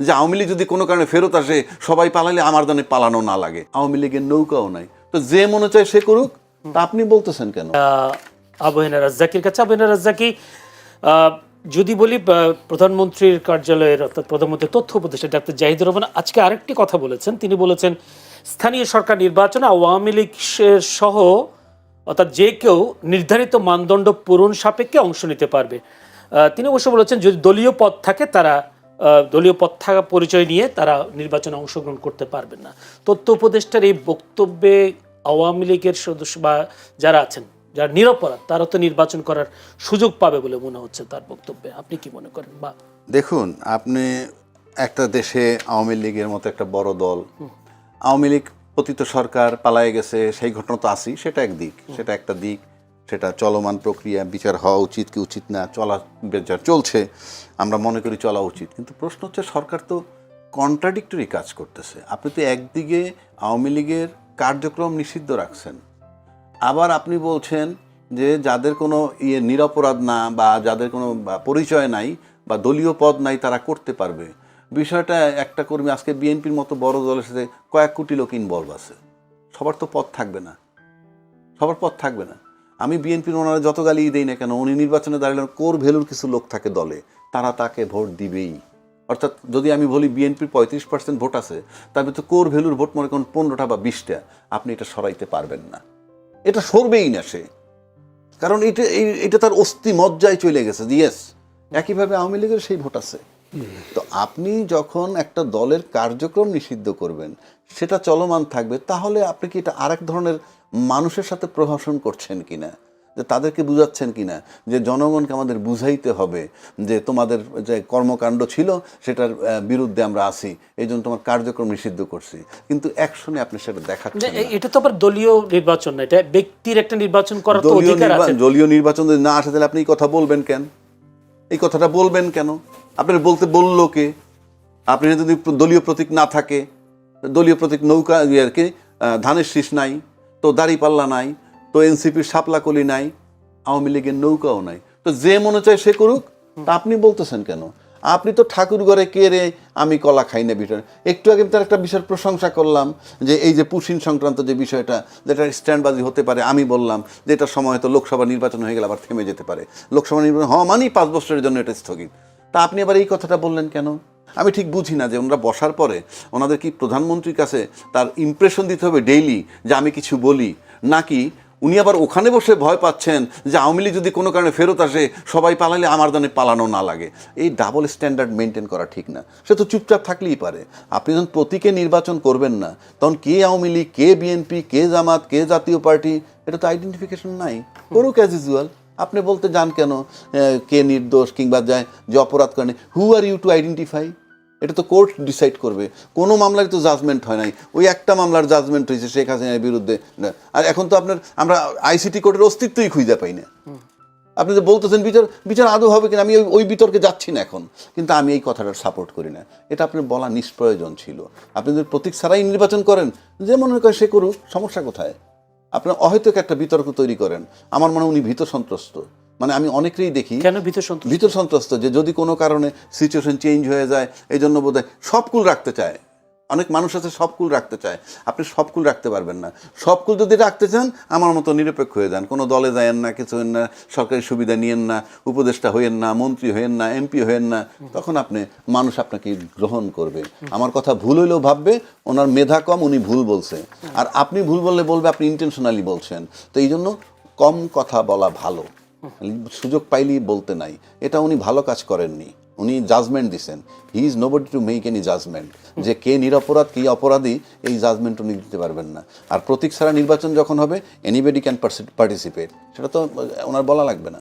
যে আওয়ামী লীগ যদি কোনো কারণে ফেরত আসে সবাই পালালে আমার জন্য পালানো না লাগে। আওয়ামী লীগের নৌকাও নাই, তো যে মনে চায় সে করুক, তা আপনি বলতেছেন কেন? আবু হেনা রাজ্জাকির কাছে। আবু হেনা রাজ্জাকি, যদি বলি প্রধানমন্ত্রীর কার্যালয়ের অর্থাৎ প্রধানমন্ত্রীর তথ্য উপদেষ্টা ডাক্তার জাহিদুর রহমান আজকে আরেকটি কথা বলেছেন। তিনি বলেছেন স্থানীয় সরকার নির্বাচনে আওয়ামী লীগ সহ অর্থাৎ যে কেউ নির্ধারিত মানদণ্ড পূরণ সাপেক্ষে অংশ নিতে পারবে। তিনি অবশ্য বলেছেন যদি দলীয় পদ থাকে তারা দলীয় পদ থাকা পরিচয় নিয়ে তারা নির্বাচনে অংশগ্রহণ করতে পারবেন না। তথ্য উপদেষ্টার এই বক্তব্যে আওয়ামী লীগের সদস্য বা যারা আছেন যারা নিরপরাধ তারা তো নির্বাচন করার সুযোগ পাবে বলে মনে হচ্ছে তার বক্তব্যে। আপনি কি মনে করেন? বা দেখুন, আপনি একটা দেশে আওয়ামী লীগের মতো একটা বড় দল, আওয়ামী লীগ পতিত সরকার পালায়ে গেছে, সেই ঘটনা তো আসি, সেটা একদিক, সেটা একটা দিক, সেটা চলমান প্রক্রিয়া, বিচার হওয়া উচিত কি উচিত না, বিচার চলছে, আমরা মনে করি চলা উচিত। কিন্তু প্রশ্ন হচ্ছে সরকার তো কন্ট্রাডিক্টরি কাজ করতেছে। আপনি তো একদিকে আওয়ামী লীগের কার্যক্রম নিষিদ্ধ রাখছেন, আবার আপনি বলছেন যে যাদের কোনো নিরপরাধ না বা যাদের কোনো পরিচয় নাই বা দলীয় পদ নাই তারা করতে পারবে। বিষয়টা একটা কর্মী আজকে বিএনপির মতো বড় দলের সাথে কয়েক কোটি লোক ইনভলভ আছে, সবার তো পদ থাকবে না, সবার পদ থাকবে না। আমি বিএনপির ওনারা যত গালি দেই না কেন, উনি নির্বাচনে দাঁড়ালেন, কোর ভ্যালুর কিছু লোক থাকে দলে, তারা তাকে ভোট দিবেই। অর্থাৎ যদি আমি বলি বিএনপির 35% ভোট আছে, তার ভিতরে কোর ভ্যালুর ভোট মনে করেন 15টা বা 20টা, আপনি এটা সরাইতে পারবেন না, এটা সরবেই না সে, কারণ এটা তার অস্থি মজ্জায় চলে গেছে। ইয়েস, একইভাবে আওয়ামী লীগের সেই ভোট আছে। তো আপনি যখন একটা দলের কার্যক্রম নিষিদ্ধ করবেন, সেটা চলমান থাকবে, তাহলে আপনি কি এটা আরেক ধরনের মানুষের সাথে প্রহসন করছেন কিনা, যে তাদেরকে বুঝাচ্ছেন কিনা যে জনগণকে আমাদের বুঝাইতে হবে যে তোমাদের যে কর্মকাণ্ড ছিল সেটার বিরুদ্ধে আমরা আছি, এই জন্য তোমার কার্যক্রম নিষিদ্ধ করছি, কিন্তু অ্যাকশনে আপনি সেটা দেখাচ্ছেন না। এটা তো আবার দলীয় নির্বাচন না, এটা ব্যক্তির একটা নির্বাচন করার তো অধিকার আছে। দলীয় নির্বাচন যদি না আসে তাহলে আপনি এই কথা বলবেন কেন? এই কথাটা বলবেন কেন? আপনার বলতে বললো কে? আপনি যদি দলীয় প্রতীক না থাকে, দলীয় প্রতীক নৌকা কি ধানের শীষ নাই, তো দাড়িপাল্লা নাই, তো এনসিপির শাপলাকলি নাই, আওয়ামী লীগের নৌকাও নাই, তো যে মনে চায় সে করুক, তা আপনি বলতেছেন কেন? আপনি তো ঠাকুর ঘরে কে রে আমি কলা খাই না বিষয়। একটু আগে তার একটা বিষয়ের প্রশংসা করলাম যে এই যে পুশিন সংক্রান্ত যে বিষয়টা, যেটা স্ট্যান্ডবাজি হতে পারে, আমি বললাম যে এটা সময় তো লোকসভা নির্বাচন হয়ে গেলে আবার থেমে যেতে পারে, লোকসভা নির্বাচন হওয়া মানেই 5 বছরের জন্য এটা স্থগিত। তা আপনি আবার এই কথাটা বললেন কেন? আমি ঠিক বুঝি না যে ওনারা বসার পরে ওনাদের কি প্রধানমন্ত্রীর কাছে তার ইমপ্রেশন দিতে হবে ডেইলি যে আমি কিছু বলি, নাকি উনি আবার ওখানে বসে ভয় পাচ্ছেন যে আওয়ামী লীগ যদি কোনো কারণে ফেরত আসে সবাই পালালে আমার জন্য পালানো না লাগে। এই ডাবল স্ট্যান্ডার্ড মেনটেন করা ঠিক না। সে তো চুপচাপ থাকলেই পারে। আপনি যখন প্রতীকে নির্বাচন করবেন না, তখন কে আওয়ামী লীগ, কে বিএনপি, কে জামাত, কে জাতীয় পার্টি, এটা তো আইডেন্টিফিকেশন নাই। করুক অ্যাজ ইউজুয়াল। আপনি বলতে যান কেন কে নির্দোষ কিংবা যায় যে অপরাধ করেনি? হু আর ইউ টু আইডেন্টিফাই? এটা তো কোর্ট ডিসাইড করবে। কোনো মামলার তো জাজমেন্ট হয় নাই, ওই একটা মামলার জাজমেন্ট হয়েছে শেখ হাসিনার বিরুদ্ধে। আর এখন তো আমরা আইসিটি কোর্টের অস্তিত্বই খুঁজে পাই না। আপনি যে বলতেছেন বিচার আদৌ হবে কিনা, আমি ওই বিতর্কে যাচ্ছি না এখন, কিন্তু আমি এই কথাটা সাপোর্ট করি না। এটা আপনার বলা নিষ্প্রয়োজন ছিল। আপনি যদি প্রতীক ছাড়াই নির্বাচন করেন, যে মনে করে সে করুক, সমস্যা কোথায়? আপনার অহেতুক একটা বিতর্ক তৈরি করেন। আমার মনে হয় উনি ভীত সন্ত্রস্ত। মানে আমি অনেকেই দেখি ভীত সন্ত্রস্ত যে যদি কোনো কারণে সিচুয়েশন চেঞ্জ হয়ে যায়, এই জন্য বোধহয় সবকুল রাখতে চায়। অনেক মানুষ আছে সবকুল রাখতে চায়, আপনি সবকুল রাখতে পারবেন না। সবকুল যদি রাখতে চান আমার মতো নিরপেক্ষ হয়ে যান, কোনো দলে যায়েন না, কিছু হইন না, সরকারি সুবিধা নিয়েন না, উপদেষ্টা হইয়েন না, মন্ত্রী হইয়েন না, এমপি হইয়েন না, তখন মানুষ আপনাকে গ্রহণ করবে। আমার কথা ভুল হইলেও ভাববে ওনার মেধা কম, উনি ভুল বলছে, আর আপনি ভুল বললে বলবে আপনি ইন্টেনশনালি বলছেন। তো এই জন্য কম কথা বলা ভালো, সুযোগ পাইলেই বলতে নাই। এটা উনি ভালো কাজ করেননি, উনি জাজমেন্ট দিচ্ছেন। He is nobody to make any judgement যে কে নিরপরাধ কে অপরাধী, এই জাজমেন্ট উনি দিতে পারবেন না। আর প্রতীক ছাড়া নির্বাচন যখন হবে, এনিবডি ক্যান পার্টিসিপেট, সেটা তো ওনার বলা লাগবে না।